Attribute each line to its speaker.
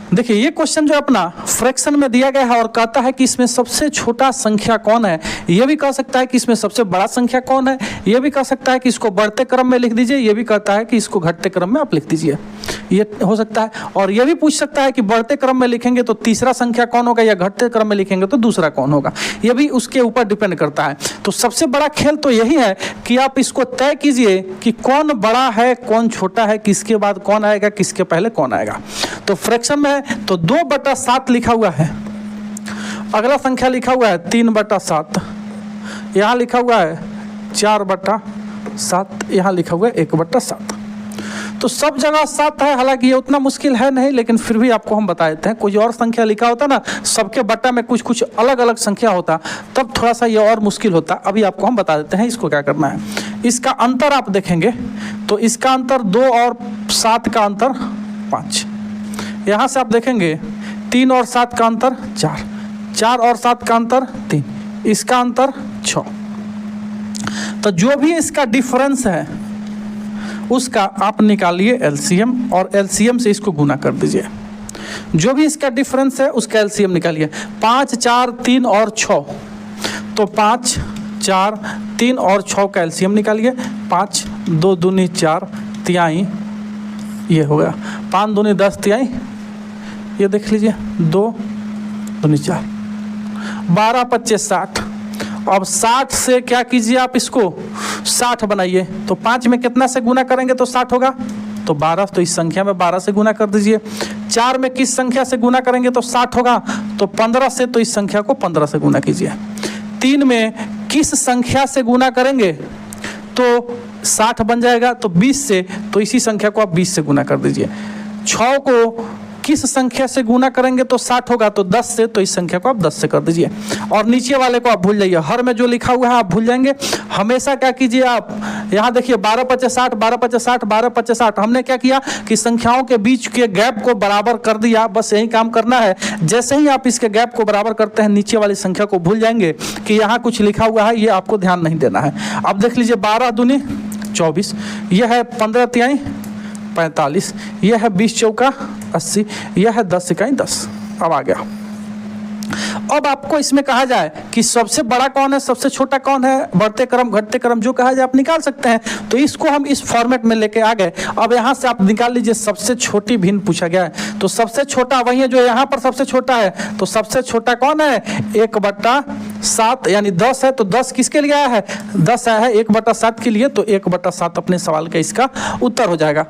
Speaker 1: देखिए ये क्वेश्चन जो अपना फ्रैक्शन में दिया गया है और कहता है कि इसमें सबसे छोटा संख्या कौन है। ये भी कह सकता है कि इसमें सबसे बड़ा संख्या कौन है, ये भी कह सकता है कि इसको बढ़ते क्रम में लिख दीजिए, ये भी कहता है कि इसको घटते क्रम में आप लिख दीजिए, ये हो सकता है। और ये भी पूछ सकता है कि बढ़ते क्रम में लिखेंगे तो तीसरा संख्या कौन होगा या घटते क्रम में लिखेंगे तो दूसरा कौन होगा, ये भी उसके ऊपर डिपेंड करता है। तो सबसे बड़ा खेल तो यही है कि आप इसको तय कीजिए कि कौन बड़ा है कौन छोटा है, किसके बाद कौन आएगा किसके पहले कौन आएगा। तो फ्रैक्शन में तो 2/7 लिखा हुआ है, अगला संख्या लिखा हुआ है 3/7, यहाँ लिखा हुआ है 4/7, यहाँ लिखा हुआ है 1/7। तो सब जगह 7 है, हालांकि ये उतना मुश्किल है नहीं, लेकिन फिर भी आपको हम बता देते हैं। कोई और संख्या लिखा होता ना, सबके बट्टा में कुछ कुछ अलग अलग संख्या होता, तब थोड़ा सा ये और मुश्किल होता। अभी आपको हम बता देते हैं इसको क्या करना है। इसका अंतर आप देखेंगे तो इसका अंतर 2 और 7 का अंतर 5, यहाँ से आप देखेंगे 3 और 7 का अंतर 4, 4 और 7 का अंतर 3, इसका अंतर 6। तो जो भी इसका डिफरेंस है उसका आप निकालिए एलसीएम और एलसीएम से इसको गुना कर दीजिए। जो भी इसका डिफरेंस है उसका एलसीएम निकालिए। 5, 4, 3 और 6, तो 5, 4, 3 और 6 का एलसीएम निकालिए। 5, 2 दूनी 4, तिहाई ये हो गया, 5 दूनी 10 तिहाई, ये देख लीजिए 2 दूनी 4, 12 25 60। अब 60 से क्या कीजिए आप इसको 60 बनाइए, तो 5 में कितना से गुना करेंगे तो 60 होगा, तो 12, तो इस संख्या में 12 से गुना कर दीजिए। 4 में किस संख्या से गुना करेंगे तो 60 होगा, तो 15 से, तो इस संख्या को 15 से गुना कीजिए। 3 में किस संख्या से गुना करेंगे तो 60 बन जाएगा, तो 20 से, तो इसी संख्या को आप 20 से गुना कर दीजिए। 6 को किस संख्या से गुना करेंगे तो 60 होगा, तो 10 से, तो इस संख्या को आप 10 से कर दीजिए। और नीचे वाले को आप भूल जाइए, हर में जो लिखा हुआ है आप भूल जाएंगे। हमेशा क्या कीजिए आप, यहाँ देखिए 12 25 60, 12 25 60, 12 25 60। हमने क्या किया कि संख्याओं के बीच के गैप को बराबर कर दिया, बस यही काम करना है। जैसे ही आप इसके गैप को बराबर करते हैं नीचे वाली संख्या को भूल जाएंगे कि यहाँ कुछ लिखा हुआ है, ये आपको ध्यान नहीं देना है। अब देख लीजिए 12 दूनी 24, यह है 15 तिहाई 45, यह है 20 चौका 80, यह है 10 इकाई 10। अब आ गया। अब आपको इसमें कहा जाए कि सबसे बड़ा कौन है सबसे छोटा कौन है, बढ़ते क्रम घटते क्रम जो कहा जाए आप निकाल सकते हैं। तो इसको हम इस फॉर्मेट में लेके आ गए। अब यहाँ से आप निकाल लीजिए सबसे छोटी भिन्न पूछा गया है, तो सबसे छोटा वही है जो यहाँ पर सबसे छोटा है। तो सबसे छोटा कौन है 1/7 यानी 10 है, तो 10 किसके लिए आया है 10 आया है 1/7 के लिए, तो 1/7 अपने सवाल का इसका उत्तर हो जाएगा।